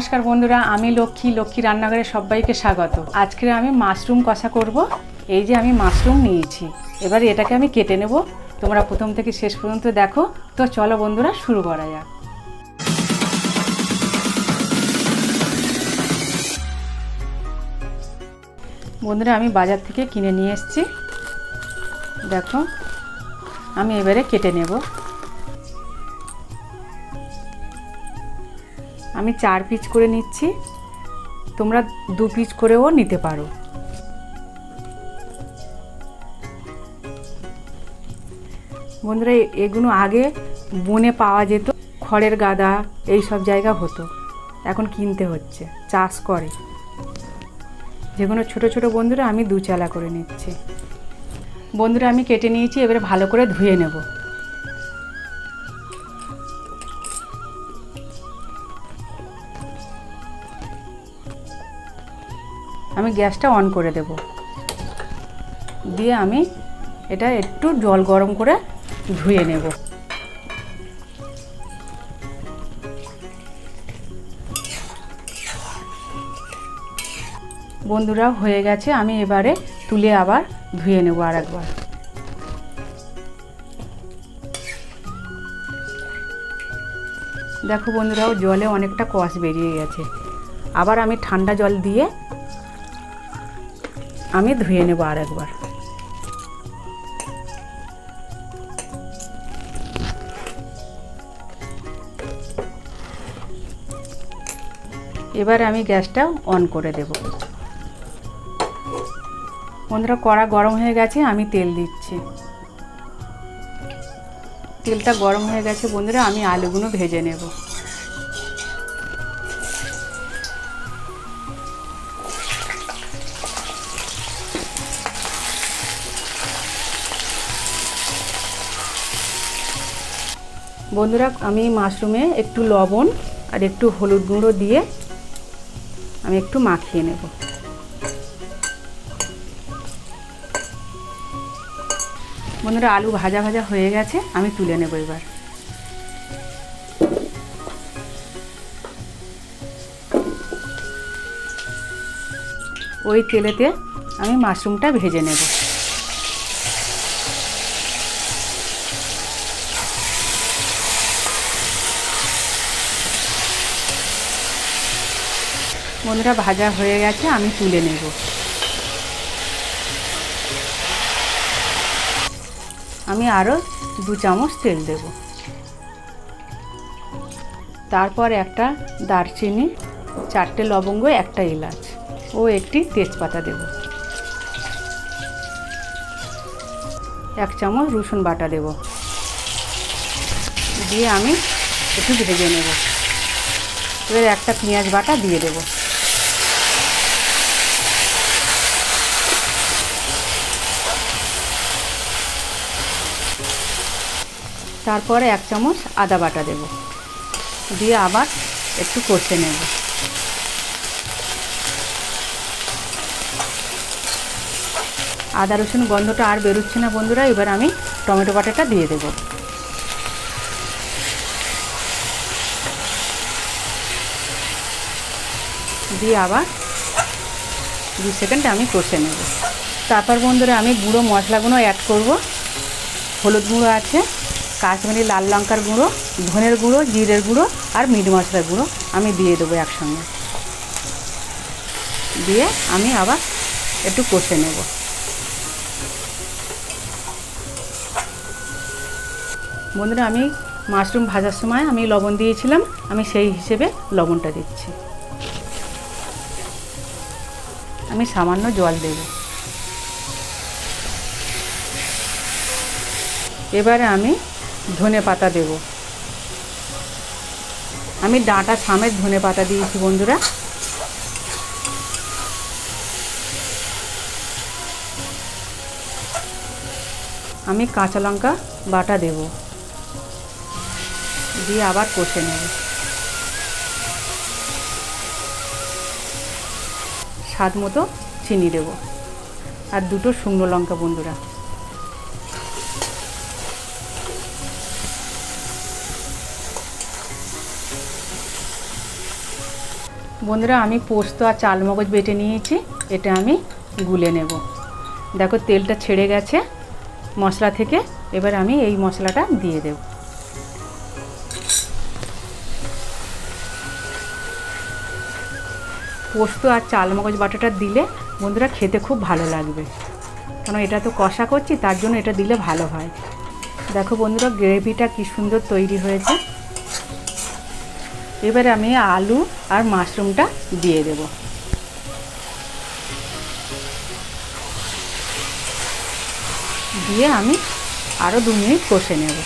নমস্কার বন্ধুরা, আমি লক্ষ্মী রান্নাঘরে সবাইকে স্বাগত। আজকে আমি মাশরুম কষা করব। এই যে আমি মাশরুম নিয়েছি, এবার এটাকে আমি কেটে নেব। তোমরা প্রথম থেকে শেষ পর্যন্ত দেখো। তো চলো বন্ধুরা, শুরু করা যাক। বন্ধুরা, আমি বাজার থেকে কিনে নিয়ে এসেছি। দেখো, আমি এবারে কেটে নেব। আমি 4 পিস করে নিচ্ছি, তোমরা 2 পিস করেও নিতে পারো। বন্ধুরা, এগুলো আগে বনে পাওয়া যেত, খড়ের গাদা এই সব জায়গা হতো, এখন কিনতে হচ্ছে। চাষ করে যেগুলো ছোট ছোট। বন্ধুরা, আমি 2 চালা করে নিচ্ছি। বন্ধুরা, আমি কেটে নিয়েছি, এবারে ভালো করে ধুয়ে নেব। আমি গ্যাসটা অন করে দেব, দিয়ে আমি এটা একটু জল গরম করে ধুয়ে নেব। বন্ধুরা, হয়ে গেছে, আমি এবারে তুলে আবার ধুয়ে নেব আরেকবার। দেখো বন্ধুরা, জলে অনেকটা কষ বেরিয়ে গেছে। আবার আমি ঠান্ডা জল দিয়ে আমি ধুয়ে নেব আরেকবার। এবার আমি গ্যাসটা অন করে দেব। বন্ধুরা, কড়া গরম হয়ে গেছে, আমি তেল দিচ্ছি। তেলটা গরম হয়ে গেছে বন্ধুরা, আমি আলুগুলো ভেজে নেব। বন্ধুরা, আমি মাশরুমে একটু লবণ আর একটু হলুদ গুঁড়ো দিয়ে আমি একটু মাখিয়ে নেব। বন্ধুরা, আলু ভাজা ভাজা হয়ে গেছে, আমি তুলে নেব এবার। ওই তেলেতে আমি মাশরুমটা ভেজে নেব। বন্ধুরা, ভাজা হয়ে গেছে, আমি তুলে নেব। আমি আরও 2 চামচ তেল দেব। তারপর একটা দারচিনি, 4টে লবঙ্গ, একটা এলাচ ও একটি তেজপাতা দেব। 1 চামচ রসুন বাটা দেব, দিয়ে আমি একটু ভেজে নেব। এবার একটা পেঁয়াজ বাটা দিয়ে দেব। তারপরে 1 চামচ আদা বাটা দেব, দিয়ে আবার একটু কষে নেব। আদা রসুন গন্ধটা আর বেরোচ্ছে না বন্ধুরা। এবার আমি টমেটো বাটাটা দিয়ে দেব। দিয়ে আবার 2 সেকেন্ড আমি কষে নেব। তারপর বন্ধুরা, আমি গুঁড়ো মশলাগুলো অ্যাড করব। হলুদ গুঁড়ো আছে, কাশ্মীরি লাল লঙ্কার গুঁড়ো, ধনের গুঁড়ো, জিরের গুঁড়ো আর মিট মশলার গুঁড়ো আমি দিয়ে দেবো একসঙ্গে। দিয়ে আমি আবার একটু কষে নেব। বন্ধুরা, আমি মাশরুম ভাজার সময় আমি লবণ দিয়েছিলাম, আমি সেই হিসেবে লবণটা দিচ্ছি। আমি সামান্য জল দেব। এবারে আমি ধনে পাতা দেব। আমি ডাঁটা সমেত ধনে পাতা দিয়েছি বন্ধুরা। আমি কাঁচা লঙ্কা বাটা দেব, দিয়ে আবার কষে নেব। স্বাদ মতো চিনি দেব আর 2টো শুকনো লঙ্কা। বন্ধুরা, বন্ধুরা আমি পোস্ত আর চালমগজ বেটে নিয়েছি, এটা আমি গুলে নেব। দেখো তেলটা ছেড়ে গেছে মশলা থেকে, এবার আমি এই মশলাটা দিয়ে দেব। পোস্ত আর চালমগজ বাটাটা দিলে বন্ধুরা খেতে খুব ভালো লাগবে, কারণ এটা তো কষা করছি, তার জন্য এটা দিলে ভালো হয়। দেখো বন্ধুরা গ্রেভিটা কি সুন্দর তৈরি হয়েছে। এবারে আমি আলু আর মাশরুমটা দিয়ে দেব। দিয়ে আমি আরও 2 মিনিট কষে নেব।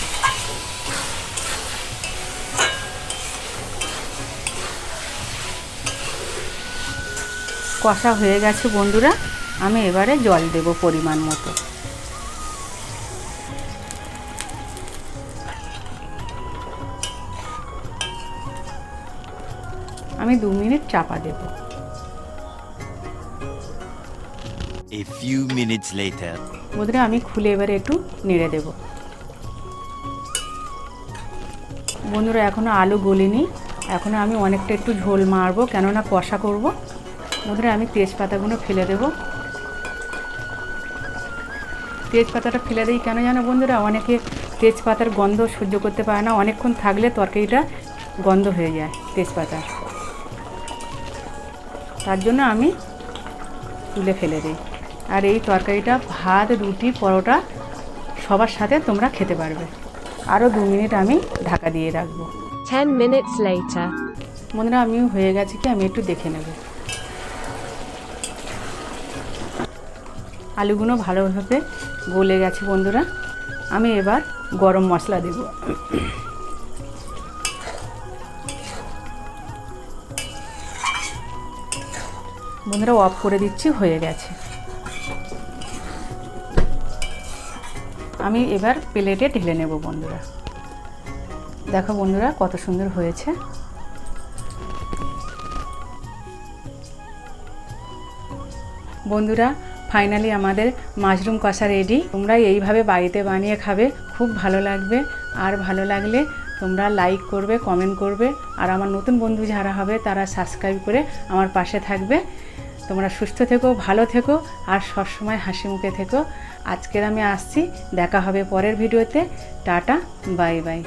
কষা হয়ে গেছে বন্ধুরা, আমি এবারে জল দেব পরিমাণ মতো। আমি 2 মিনিট চাপা দেব। A few minutes later. বন্ধুরা আমি খুলে এবারে একটু নেড়ে দেব। বন্ধুরা এখনও আলু গলিনি, এখনও আমি অনেকটা একটু ঝোল মারবো, কেননা কষা করব। বন্ধুরা আমি তেজপাতাগুলো ফেলে দেব। তেজপাতাটা ফেলে দিই কেন জানো বন্ধুরা, অনেকে তেজপাতার গন্ধ সহ্য করতে পারে না, অনেকক্ষণ থাকলে তরকারিটা গন্ধ হয়ে যায় তেজপাতার, তার জন্য আমি তুলে ফেলে দিই। আর এই তরকারিটা ভাত, রুটি, পরোটা সবার সাথে তোমরা খেতে পারবে। আরও 2 মিনিট আমি ঢাকা দিয়ে রাখবো। 10 minutes later. বন্ধুরা আমি হয়ে গেছে কি, আমি একটু দেখে নেব। আলুগুলো ভালোভাবে গলে গেছে বন্ধুরা, আমি এবার গরম মশলা দেব। বন্ধুরা অফ করে দিচ্ছি, হয়ে গেছে। আমি এবার প্লেটে ঢেলে নেব বন্ধুরা। দেখো বন্ধুরা কত সুন্দর হয়েছে। বন্ধুরা ফাইনালি আমাদের মাশরুম কষা রেডি। তোমরা এইভাবে বাড়িতে বানিয়ে খাবে, খুব ভালো লাগবে। আর ভালো লাগলে তোমরা লাইক করবে, কমেন্ট করবে, আর আমার নতুন বন্ধু যারা হবে তারা সাবস্ক্রাইব করে আমার পাশে থাকবে। তোমরা সুস্থ থেকো, ভালো থেকো, আর সবসময় হাসি মুখে থেকো। আজকের আমি আসছি, দেখা হবে পরের ভিডিওতে। Tata, bye bye.